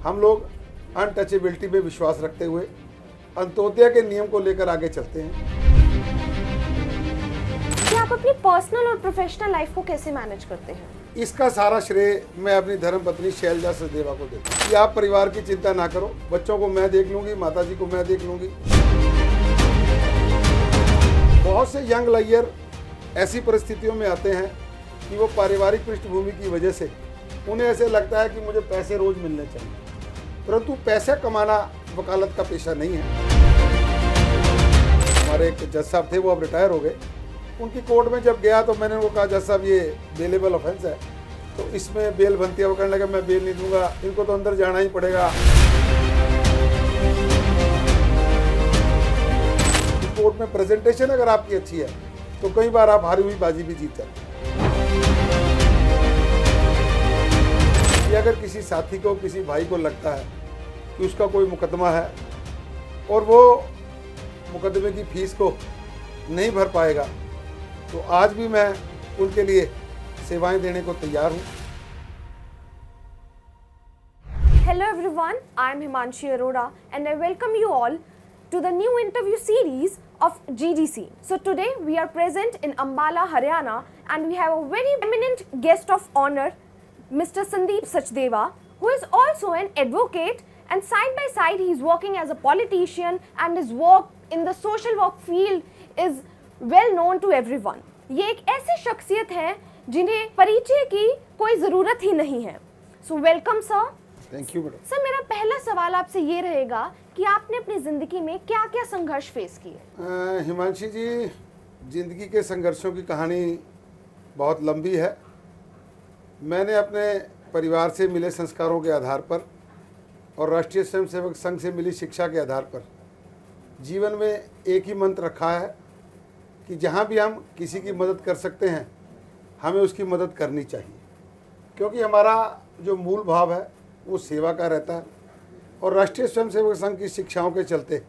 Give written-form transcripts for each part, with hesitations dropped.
हम लोग अनटचेबिलिटी में विश्वास रखते हुए अंत्योदय के नियम को लेकर आगे चलते हैं। कि आप अपनी पर्सनल और प्रोफेशनल लाइफ को कैसे मैनेज करते हैं? इसका सारा श्रेय मैं अपनी धर्मपत्नी शैलजा सचदेवा को देता हूँ कि आप परिवार की चिंता ना करो, बच्चों को मैं देख लूंगी, माताजी को मैं देख लूंगी। बहुत से यंग लाइयर ऐसी परिस्थितियों में आते हैं कि वो पारिवारिक पृष्ठभूमि की वजह से उन्हें ऐसे लगता है कि मुझे पैसे रोज मिलने चाहिए, परंतु पैसे कमाना वकालत का पेशा नहीं है। हमारे एक जज साहब थे, वो अब रिटायर हो गए। उनकी कोर्ट में जब गया तो मैंने उनको कहा, जज साहब ये बेलेबल ऑफेंस है, तो इसमें बेल बनती है। वो कहने लगा मैं बेल नहीं दूंगा, इनको तो अंदर जाना ही पड़ेगा। कोर्ट में प्रेजेंटेशन अगर आपकी अच्छी है तो कई बार आप हारी हुई बाजी भी जीत जाते हैं। अगर किसी साथी को, किसी भाई को लगता है कि उसका कोई मुकदमा है और वो मुकदमे की फीस को नहीं भर पाएगा, तो आज भी मैं उनके लिए सेवाएं देने को तैयार हूं। Hello everyone, I am Himanshi Arora and I welcome you all to the new interview series of GDC. So today we are present in Ambala, Haryana, and we have a very eminent guest of honor, Mr. Sandeep Sachdeva, who is also an advocate, and side by side he is working as a politician, and his work in the social work field is well known to everyone. ये एक ऐसी शख्सियत है जिन्हें परिचय की कोई ज़रूरत ही नहीं है. So welcome sir. Thank you madam. Sir, मेरा पहला सवाल आपसे ये रहेगा कि आपने अपनी ज़िंदगी में क्या क्या संघर्ष फेस किए? हिमांशी जी, ज़िंदगी के संघर्षों की कहानी बहुत लंबी है। मैंने अपने परिवार से मिले संस्कारों के आधार पर और राष्ट्रीय स्वयंसेवक संघ से मिली शिक्षा के आधार पर जीवन में एक ही मंत्र रखा है कि जहाँ भी हम किसी की मदद कर सकते हैं हमें उसकी मदद करनी चाहिए, क्योंकि हमारा जो मूल भाव है वो सेवा का रहता है। और राष्ट्रीय स्वयंसेवक संघ की शिक्षाओं के चलते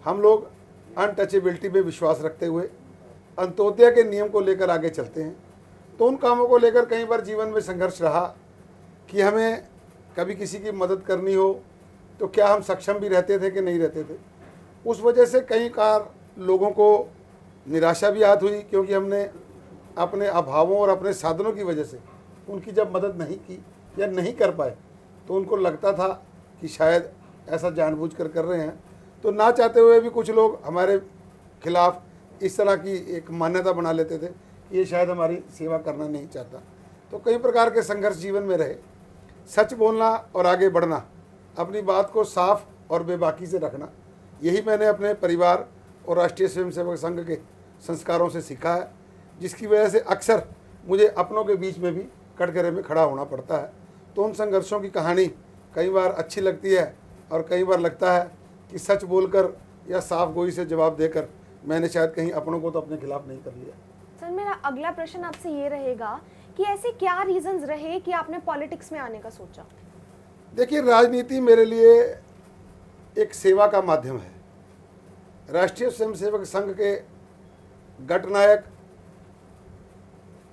हम लोग अनटचेबिलिटी में विश्वास रखते हुए अंत्योदय के नियम को लेकर आगे चलते हैं। तो उन कामों को लेकर कई बार जीवन में संघर्ष रहा कि हमें कभी किसी की मदद करनी हो तो क्या हम सक्षम भी रहते थे कि नहीं रहते थे। उस वजह से कई बार लोगों को निराशा भी हाथ हुई, क्योंकि हमने अपने अभावों और अपने साधनों की वजह से उनकी जब मदद नहीं की या नहीं कर पाए तो उनको लगता था कि शायद ऐसा जानबूझकर कर रहे हैं। तो ना चाहते हुए भी कुछ लोग हमारे खिलाफ इस तरह की एक मान्यता बना लेते थे कि ये शायद हमारी सेवा करना नहीं चाहता। तो कई प्रकार के संघर्ष जीवन में रहे। सच बोलना और आगे बढ़ना, अपनी बात को साफ और बेबाकी से रखना, यही मैंने अपने परिवार और राष्ट्रीय स्वयंसेवक संघ के संस्कारों से सीखा है, जिसकी वजह से अक्सर मुझे अपनों के बीच में भी कटघरे में खड़ा होना पड़ता है। तो उन संघर्षों की कहानी कई बार अच्छी लगती है और कई बार लगता है कि सच बोलकर या साफ गोई से जवाब देकर मैंने शायद कहीं अपनों को तो अपने खिलाफ नहीं कर लिया। सर, मेरा अगला प्रश्न आपसे ये रहेगा कि ऐसे क्या रीजंस रहे कि आपने पॉलिटिक्स में आने का सोचा? देखिए, राजनीति मेरे लिए एक सेवा का माध्यम है। राष्ट्रीय स्वयंसेवक संघ के गठनायक,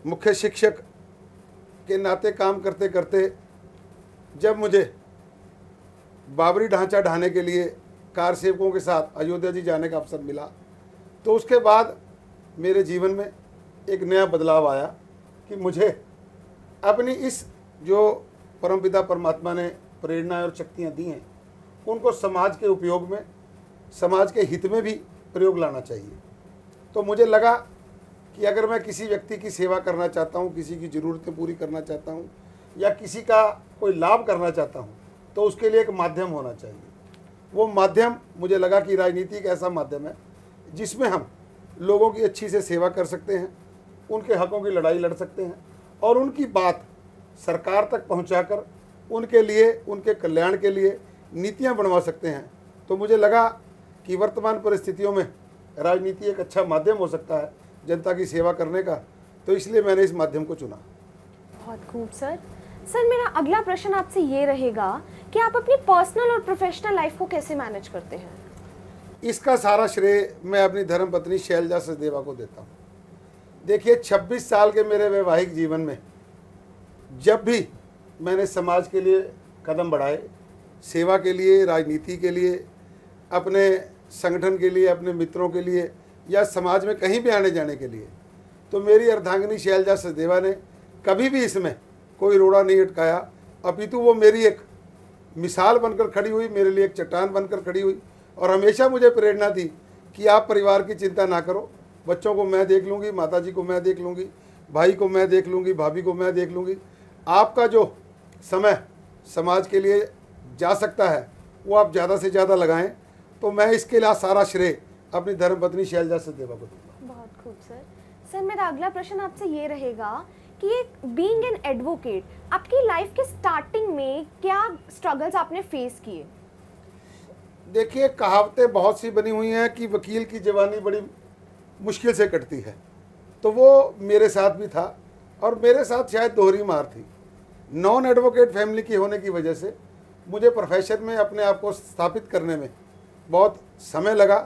मुख्य शिक्षक के नाते काम करते करते जब मुझे बाबरी ढांचा ढाने के लिए कार सेवकों के साथ अयोध्या जी जाने का अवसर मिला, तो उसके बाद मेरे जीवन में एक नया बदलाव आया कि मुझे अपनी इस जो परमपिता परमात्मा ने प्रेरणा और शक्तियाँ दी हैं उनको समाज के उपयोग में, समाज के हित में भी प्रयोग लाना चाहिए। तो मुझे लगा कि अगर मैं किसी व्यक्ति की सेवा करना चाहता हूँ, किसी की ज़रूरतें पूरी करना चाहता हूँ या किसी का कोई लाभ करना चाहता हूँ, तो उसके लिए एक माध्यम होना चाहिए। वो माध्यम मुझे लगा कि राजनीति एक ऐसा माध्यम है जिसमें हम लोगों की अच्छी से सेवा कर सकते हैं, उनके हकों की लड़ाई लड़ सकते हैं और उनकी बात सरकार तक पहुंचाकर उनके लिए, उनके कल्याण के लिए नीतियां बनवा सकते हैं। तो मुझे लगा कि वर्तमान परिस्थितियों में राजनीति एक अच्छा माध्यम हो सकता है जनता की सेवा करने का, तो इसलिए मैंने इस माध्यम को चुना। बहुत खूब सर। सर, मेरा अगला प्रश्न आपसे ये रहेगा कि आप अपनी पर्सनल और प्रोफेशनल लाइफ को कैसे मैनेज करते हैं? इसका सारा श्रेय मैं अपनी धर्मपत्नी शैलजा सचदेवा को देता हूँ। देखिए, 26 साल के मेरे वैवाहिक जीवन में जब भी मैंने समाज के लिए कदम बढ़ाए सेवा के लिए, राजनीति के लिए, अपने संगठन के लिए, अपने मित्रों के लिए या समाज में कहीं भी आने जाने के लिए, तो मेरी अर्धांगिनी शैलजा सचदेवा ने कभी भी इसमें कोई रोड़ा नहीं अटकाया, अपितु वो मेरी एक मिसाल बनकर खड़ी हुई, मेरे लिए एक चट्टान बनकर खड़ी हुई और हमेशा मुझे प्रेरणा दी कि आप परिवार की चिंता ना करो, बच्चों को मैं देख लूँगी, माताजी को मैं देख लूँगी, भाई को मैं देख लूँगी, भाभी को मैं देख लूँगी। आपका जो समय समाज के लिए जा सकता है वो आप ज़्यादा से ज़्यादा लगाएं, तो मैं इसके लिए सारा श्रेय अपनी धर्मपत्नी शैलजा सचदेवा को दूंगा। बहुत खूब सर। सर मेरा अगला प्रश्न आपसे ये रहेगा कि एक बीइंग एन एडवोकेट, आपकी लाइफ के स्टार्टिंग में क्या स्ट्रगल्स आपने फेस किए? देखिए, कहावतें बहुत सी बनी हुई हैं कि वकील की जवानी बड़ी मुश्किल से कटती है, तो वो मेरे साथ भी था और मेरे साथ शायद दोहरी मार थी। नॉन एडवोकेट फैमिली की होने की वजह से मुझे प्रोफेशन में अपने आप को स्थापित करने में बहुत समय लगा,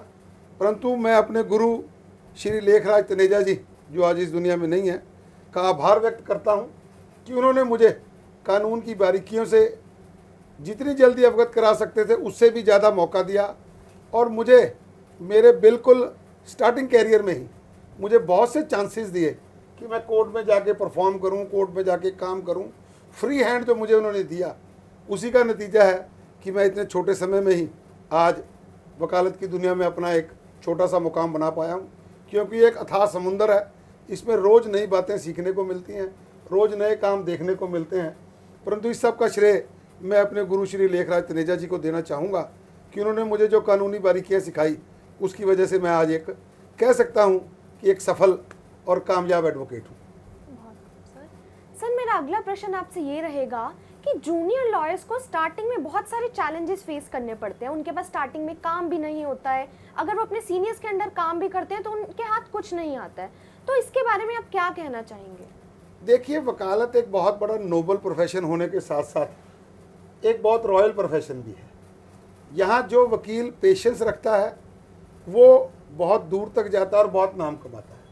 परंतु मैं अपने गुरु श्री लेखराज तनेजा जी, जो आज इस दुनिया में नहीं है, का आभार व्यक्त करता हूँ कि उन्होंने मुझे कानून की बारीकियों से जितनी जल्दी अवगत करा सकते थे उससे भी ज़्यादा मौका दिया और मुझे मेरे बिल्कुल स्टार्टिंग कैरियर में ही मुझे बहुत से चांसेस दिए कि मैं कोर्ट में जाके परफॉर्म करूं, कोर्ट में जाके काम करूं। फ्री हैंड जो मुझे उन्होंने दिया, उसी का नतीजा है कि मैं इतने छोटे समय में ही आज वकालत की दुनिया में अपना एक छोटा सा मुकाम बना पाया हूं, क्योंकि एक अथाह समुंदर है, इसमें रोज़ नई बातें सीखने को मिलती हैं, रोज़ नए काम देखने को मिलते हैं। परंतु इस सब का श्रेय मैं अपने गुरु श्री लेखराज तनेजा जी को देना चाहूँगा कि उन्होंने मुझे जो कानूनी बारीकियाँ सिखाई, उसकी वजह से मैं आज एक कह सकता हूँ कि एक सफल और कामयाब एडवोकेट हूँ। सर मेरा अगला प्रश्न आपसे ये रहेगा कि जूनियर लॉयर्स को स्टार्टिंग में बहुत सारे चैलेंजेस फेस करने पड़ते हैं। उनके पास स्टार्टिंग में काम भी नहीं होता है, अगर वो अपने सीनियर्स के अंडर काम भी करते हैं तो उनके हाथ कुछ नहीं आता है, तो इसके बारे में आप क्या कहना चाहेंगे? देखिए, वकालत एक बहुत बड़ा नोबल प्रोफेशन होने के साथ साथ एक बहुत रॉयल प्रोफेशन भी है। यहाँ जो वकील पेशेंस रखता है वो बहुत दूर तक जाता है और बहुत नाम कमाता है।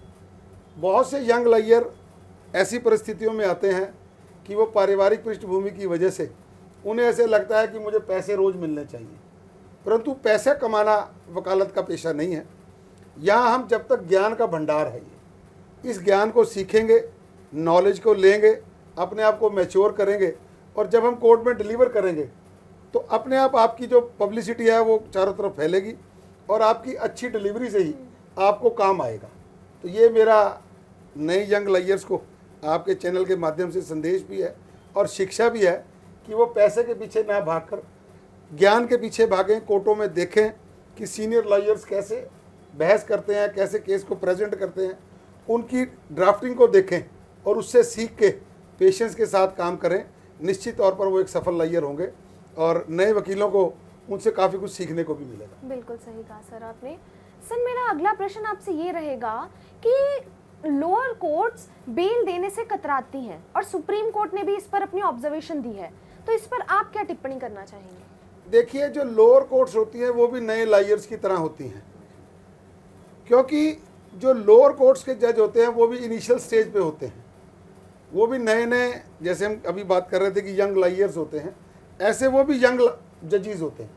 बहुत से यंग लॉयर ऐसी परिस्थितियों में आते हैं कि वो पारिवारिक पृष्ठभूमि की वजह से उन्हें ऐसे लगता है कि मुझे पैसे रोज़ मिलने चाहिए, परंतु पैसे कमाना वकालत का पेशा नहीं है। यहाँ हम जब तक ज्ञान का भंडार है, इस ज्ञान को सीखेंगे, नॉलेज को लेंगे, अपने आप को मैच्योर करेंगे और जब हम कोर्ट में डिलीवर करेंगे तो अपने आप आपकी जो पब्लिसिटी है वो चारों तरफ फैलेगी और आपकी अच्छी डिलीवरी से ही आपको काम आएगा। तो ये मेरा नए यंग लॉयर्स को आपके चैनल के माध्यम से संदेश भी है और शिक्षा भी है कि वो पैसे के पीछे ना भागकर ज्ञान के पीछे भागें। कोर्टों में देखें कि सीनियर लॉयर्स कैसे बहस करते हैं, कैसे केस को प्रेजेंट करते हैं, उनकी ड्राफ्टिंग को देखें और उससे सीख के पेशेंस के साथ काम करें। निश्चित तौर पर वो एक सफल लॉयर होंगे और नए वकीलों को उनसे काफ़ी कुछ सीखने को भी मिलेगा। बिल्कुल सही कहा सर आपने। सर मेरा अगला प्रश्न आपसे ये रहेगा कि लोअर कोर्ट्स बेल देने से कतराती हैं और सुप्रीम कोर्ट ने भी इस पर अपनी ऑब्जर्वेशन दी है, तो इस पर आप क्या टिप्पणी करना चाहेंगे? देखिए, जो लोअर कोर्ट्स होती हैं वो भी नए लॉयर्स की तरह होती हैं, क्योंकि जो लोअर कोर्ट्स के जज होते हैं वो भी इनिशियल स्टेज पे होते हैं, वो भी नए नए, जैसे हम अभी बात कर रहे थे कि यंग लॉयर्स होते हैं, ऐसे वो भी यंग जजेस होते हैं।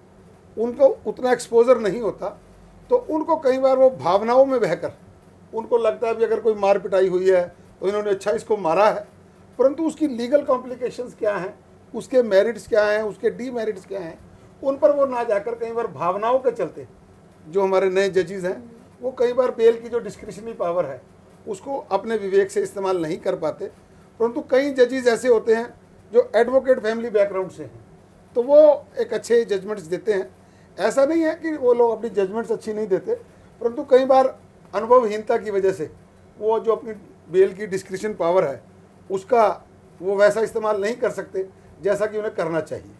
उनको उतना एक्सपोजर नहीं होता, तो उनको कई बार वो भावनाओं में बहकर उनको लगता है भी अगर कोई मार पिटाई हुई है तो इन्होंने अच्छा इसको मारा है, परंतु उसकी लीगल कॉम्प्लिकेशंस क्या हैं, उसके मेरिट्स क्या हैं, उसके डीमेरिट्स क्या हैं, उन पर वो ना जाकर कई बार भावनाओं के चलते जो हमारे नए जजेस हैं वो कई बार बेल की जो डिस्क्रिशनरी पावर है उसको अपने विवेक से इस्तेमाल नहीं कर पाते। परंतु कई जजेस ऐसे होते हैं जो एडवोकेट फैमिली बैकग्राउंड से हैं, तो वो एक अच्छे जजमेंट्स देते हैं। ऐसा नहीं है कि वो लोग अपनी जजमेंट्स अच्छी नहीं देते, परंतु कई बार अनुभवहीनता की वजह से वो जो अपनी बेल की डिस्क्रिशन पावर है उसका वो वैसा इस्तेमाल नहीं कर सकते जैसा कि उन्हें करना चाहिए।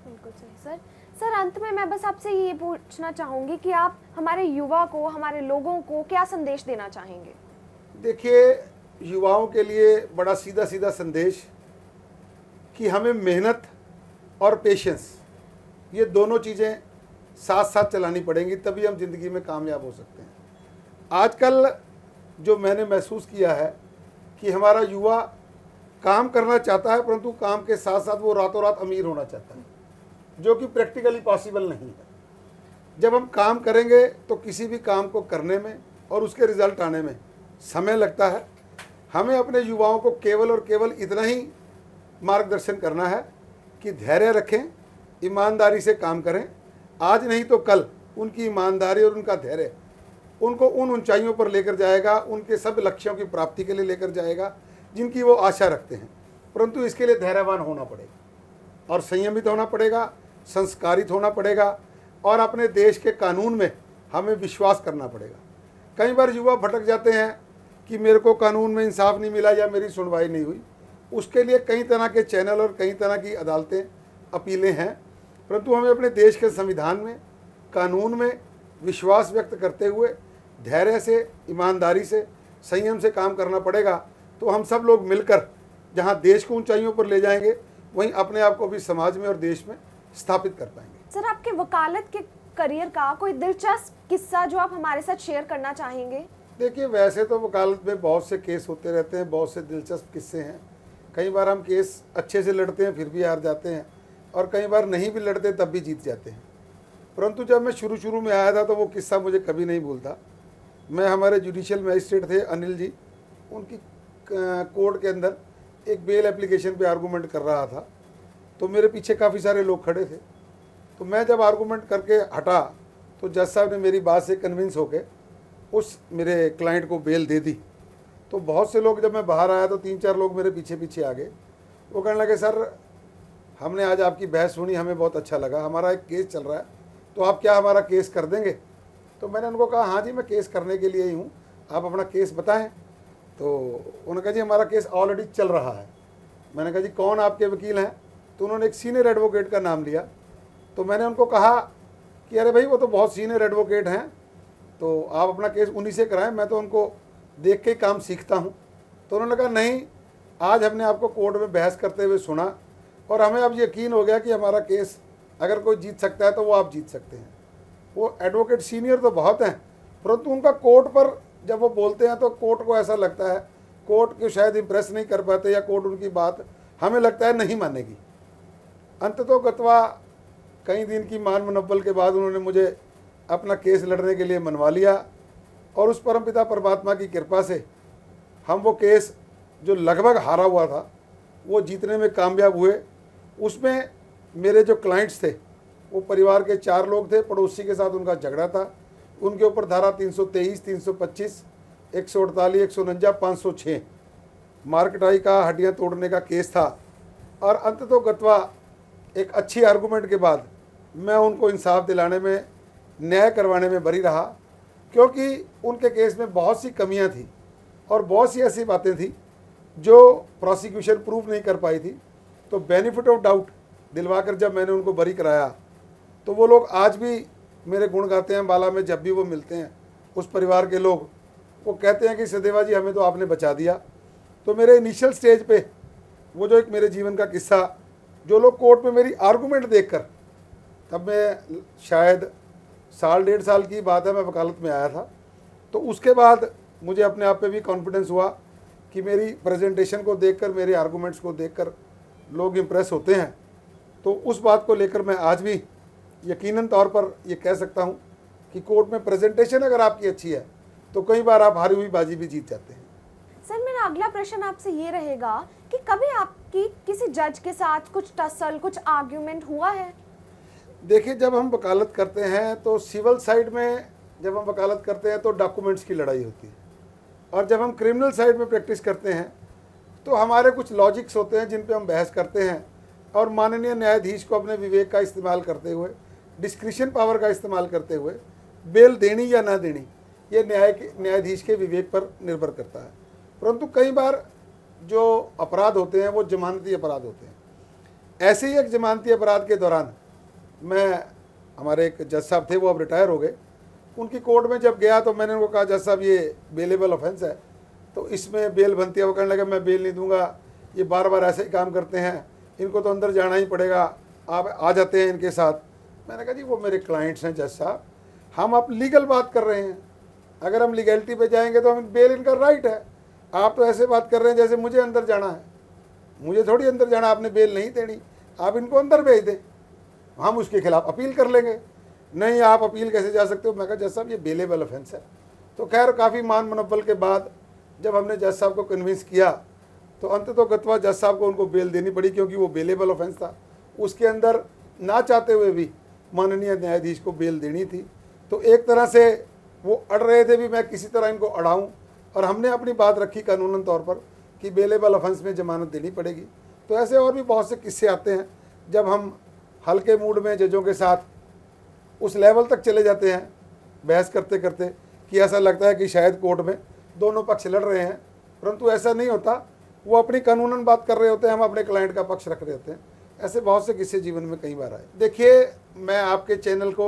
बिल्कुल सही सर। सर अंत में मैं बस आपसे ये पूछना चाहूँगी कि आप हमारे युवा को, हमारे लोगों को क्या संदेश देना चाहेंगे? देखिए, युवाओं के लिए बड़ा सीधा सीधा संदेश कि हमें मेहनत और पेशेंस, ये दोनों चीज़ें साथ साथ चलानी पड़ेंगी, तभी हम ज़िंदगी में कामयाब हो सकते हैं। आजकल जो मैंने महसूस किया है कि हमारा युवा काम करना चाहता है, परंतु काम के साथ साथ वो रातों रात अमीर होना चाहता है। जो कि प्रैक्टिकली पॉसिबल नहीं है। जब हम काम करेंगे तो किसी भी काम को करने में और उसके रिजल्ट आने में समय लगता है। हमें अपने युवाओं को केवल और केवल इतना ही मार्गदर्शन करना है कि धैर्य रखें, ईमानदारी से काम करें। आज नहीं तो कल उनकी ईमानदारी और उनका धैर्य उनको उन ऊंचाइयों पर लेकर जाएगा, उनके सब लक्ष्यों की प्राप्ति के लिए लेकर जाएगा जिनकी वो आशा रखते हैं। परंतु इसके लिए धैर्यवान होना पड़ेगा और संयमित होना पड़ेगा, संस्कारित होना पड़ेगा और अपने देश के कानून में हमें विश्वास करना पड़ेगा। कई बार युवा भटक जाते हैं कि मेरे को कानून में इंसाफ नहीं मिला या मेरी सुनवाई नहीं हुई। उसके लिए कई तरह के चैनल और कई तरह की अदालतें, अपीलें हैं, परंतु हमें अपने देश के संविधान में, कानून में विश्वास व्यक्त करते हुए धैर्य से, ईमानदारी से, संयम से काम करना पड़ेगा। तो हम सब लोग मिलकर जहां देश को ऊंचाइयों पर ले जाएंगे, वहीं अपने आप को भी समाज में और देश में स्थापित कर पाएंगे। सर, आपके वकालत के करियर का कोई दिलचस्प किस्सा जो आप हमारे साथ शेयर करना चाहेंगे? देखिए, वैसे तो वकालत में बहुत से केस होते रहते हैं, बहुत से दिलचस्प किस्से हैं। कई बार हम केस अच्छे से लड़ते हैं फिर भी हार जाते हैं, और कई बार नहीं भी लड़ते तब भी जीत जाते हैं। परंतु जब मैं शुरू में आया था तो वो किस्सा मुझे कभी नहीं भूलता। मैं, हमारे जुडिशियल मजिस्ट्रेट थे अनिल जी, उनकी कोर्ट के अंदर एक बेल एप्लीकेशन पे आर्गूमेंट कर रहा था। तो मेरे पीछे काफ़ी सारे लोग खड़े थे। तो मैं जब आर्गूमेंट करके हटा तो जज साहब ने मेरी बात से कन्विंस होकर उस मेरे क्लाइंट को बेल दे दी। तो बहुत से लोग, जब मैं बाहर आया तो 3-4 लोग मेरे पीछे पीछे आ गए। वो कहने लगे, सर हमने आज आपकी बहस सुनी, हमें बहुत अच्छा लगा, हमारा एक केस चल रहा है, तो आप क्या हमारा केस कर देंगे? तो मैंने उनको कहा, हाँ जी, मैं केस करने के लिए ही हूँ, आप अपना केस बताएं। तो उन्होंने कहा, जी हमारा केस ऑलरेडी चल रहा है। मैंने कहा, जी कौन आपके वकील हैं? तो उन्होंने एक सीनियर एडवोकेट का नाम लिया। तो मैंने उनको कहा कि अरे भाई, वो तो बहुत सीनियर एडवोकेट हैं, तो आप अपना केस उन्हीं से कराएं, मैं तो उनको देख के काम सीखता हूँ। तो उन्होंने कहा, नहीं, आज हमने आपको कोर्ट में बहस करते हुए सुना और हमें अब यकीन हो गया कि हमारा केस अगर कोई जीत सकता है तो वो आप जीत सकते हैं। वो एडवोकेट सीनियर तो बहुत हैं, परंतु उनका कोर्ट पर जब वो बोलते हैं तो कोर्ट को ऐसा लगता है, कोर्ट को शायद इम्प्रेस नहीं कर पाते, या कोर्ट उनकी बात हमें लगता है नहीं मानेगी। अंततोगत्वा कई दिन की मान मनव्वल के बाद उन्होंने मुझे अपना केस लड़ने के लिए मनवा लिया, और उस परमपिता परमात्मा की कृपा से हम वो केस जो लगभग हारा हुआ था वो जीतने में कामयाब हुए। उसमें मेरे जो क्लाइंट्स थे वो परिवार के 4 लोग थे। पड़ोसी के साथ उनका झगड़ा था, उनके ऊपर धारा 323, 325, 148, 149, 506 मारकटाई का, हड्डियां तोड़ने का केस था। और अंततोगत्वा एक अच्छी आर्गूमेंट के बाद मैं उनको इंसाफ दिलाने में, न्याय करवाने में बरी रहा, क्योंकि उनके केस में बहुत सी कमियां थी और बहुत सी ऐसी बातें थी जो प्रोसिक्यूशन प्रूव नहीं कर पाई थी। तो बेनिफिट ऑफ डाउट दिलवाकर जब मैंने उनको बरी कराया तो वो लोग आज भी मेरे गुण गाते हैं। बाला में जब भी वो मिलते हैं, उस परिवार के लोग, वो कहते हैं कि सदेवा जी, हमें तो आपने बचा दिया। तो मेरे इनिशियल स्टेज पे वो जो एक मेरे जीवन का किस्सा, जो लोग कोर्ट में मेरी आर्गूमेंट देखकर, तब मैं शायद 1.5 साल की बात है, मैं वकालत में आया था। तो उसके बाद मुझे अपने आप पे भी कॉन्फिडेंस हुआ कि मेरी प्रेजेंटेशन को देखकर, मेरे आर्गूमेंट्स को देखकर लोग इम्प्रेस होते हैं। तो उस बात को लेकर मैं आज भी यकीनन तौर पर ये कह सकता हूँ कि कोर्ट में प्रेजेंटेशन अगर आपकी अच्छी है तो कई बार आप हारी हुई बाजी भी जीत जाते हैं। सर, मेरा अगला प्रश्न आपसे ये रहेगा कि कभी आपकी किसी जज के साथ कुछ टसल, कुछ आर्ग्यूमेंट हुआ है? देखिए, जब हम वकालत करते हैं तो सिविल साइड में जब हम वकालत करते हैं तो डॉक्यूमेंट्स की लड़ाई होती है, और जब हम क्रिमिनल साइड में प्रैक्टिस करते हैं तो हमारे कुछ लॉजिक्स होते हैं जिन पे हम बहस करते हैं, और माननीय न्यायाधीश को अपने विवेक का इस्तेमाल करते हुए, डिस्क्रिशन पावर का इस्तेमाल करते हुए बेल देनी या ना देनी, ये न्यायाधीश के विवेक पर निर्भर करता है। परंतु कई बार जो अपराध होते हैं वो जमानती अपराध होते हैं। ऐसे ही एक जमानती अपराध के दौरान हमारे एक जज साहब थे, वो अब रिटायर हो गए, उनकी कोर्ट में जब गया तो मैंने उनको कहा, जज साहब ये बेलेबल ऑफेंस है, तो इसमें बेल बनती है। वो कहने लगा, मैं बेल नहीं दूंगा, ये बार बार ऐसे ही काम करते हैं, इनको तो अंदर जाना ही पड़ेगा, आप आ जाते हैं इनके साथ। मैंने कहा, जी वो मेरे क्लाइंट्स हैं जज साहब, हम अब लीगल बात कर रहे हैं, अगर हम लीगलिटी पे जाएंगे तो हम बेल इनका राइट है। आप तो ऐसे बात कर रहे हैं जैसे मुझे अंदर जाना है, मुझे थोड़ी अंदर जाना, आपने बेल नहीं देनी, आप इनको अंदर भेज दें। हम उसके खिलाफ अपील कर लेंगे। नहीं, आप अपील कैसे जा सकते हो? मैं कहा जज साहब ये बेलेबल ऑफेंस है। तो खैर काफ़ी मान मनोबल के बाद जब हमने जज साहब को कन्विंस किया तो अंततोगत्वा जज साहब को उनको बेल देनी पड़ी, क्योंकि वो बेलेबल ऑफेंस था। उसके अंदर ना चाहते हुए भी माननीय न्यायाधीश को बेल देनी थी। तो एक तरह से वो अड़ रहे थे भी मैं किसी तरह इनको अड़ाऊं, और हमने अपनी बात रखी कानूनन तौर पर कि बेलेबल ऑफेंस में जमानत देनी पड़ेगी। तो ऐसे और भी बहुत से किस्से आते हैं जब हम हल्के मूड में जजों के साथ उस लेवल तक चले जाते हैं बहस करते करते कि ऐसा लगता है कि शायद कोर्ट में दोनों पक्ष लड़ रहे हैं, परंतु ऐसा नहीं होता। वो अपनी कानूनन बात कर रहे होते हैं, हम अपने क्लाइंट का पक्ष रख रहे होते हैं। ऐसे बहुत से किस्से जीवन में कई बार आए। देखिए, मैं आपके चैनल को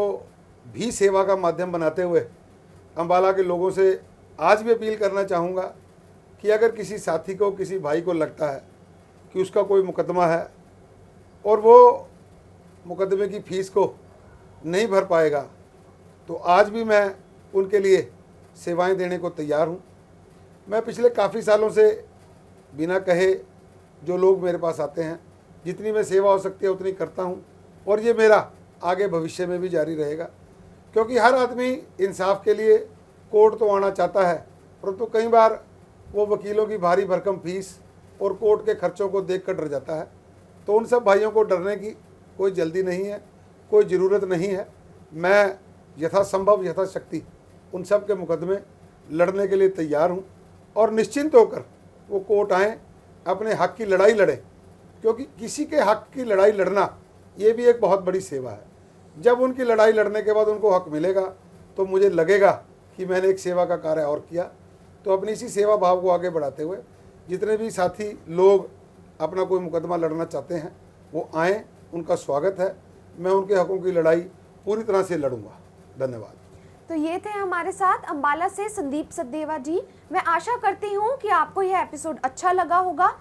भी सेवा का माध्यम बनाते हुए अम्बाला के लोगों से आज भी अपील करना चाहूँगा कि अगर किसी साथी को, किसी भाई को लगता है कि उसका कोई मुकदमा है और वो मुकदमे की फ़ीस को नहीं भर पाएगा, तो आज भी मैं उनके लिए सेवाएं देने को तैयार हूं। मैं पिछले काफ़ी सालों से बिना कहे जो लोग मेरे पास आते हैं, जितनी मैं सेवा हो सकती है उतनी करता हूं, और ये मेरा आगे भविष्य में भी जारी रहेगा। क्योंकि हर आदमी इंसाफ के लिए कोर्ट तो आना चाहता है, परंतु कई बार वो वकीलों की भारी भरकम फीस और कोर्ट के खर्चों को देख कर डर जाता है। तो उन सब भाइयों को डरने की कोई जल्दी नहीं है, कोई ज़रूरत नहीं है। मैं यथासंभव यथाशक्ति उन सब के मुकदमे लड़ने के लिए तैयार हूँ, और निश्चिंत होकर वो कोर्ट आएँ, अपने हक़ की लड़ाई लड़ें, क्योंकि किसी के हक़ की लड़ाई लड़ना ये भी एक बहुत बड़ी सेवा है। जब उनकी लड़ाई लड़ने के बाद उनको हक़ मिलेगा तो मुझे लगेगा कि मैंने एक सेवा का कार्य और किया। तो अपनी इसी सेवा भाव को आगे बढ़ाते हुए जितने भी साथी लोग अपना कोई मुकदमा लड़ना चाहते हैं वो आएँ, उनका स्वागत है। मैं उनके हकों की लड़ाई पूरी तरह से लड़ूंगा। धन्यवाद। तो ये थे हमारे साथ अम्बाला से संदीप सचदेवा जी। मैं आशा करती हूँ कि आपको यह एपिसोड अच्छा लगा होगा।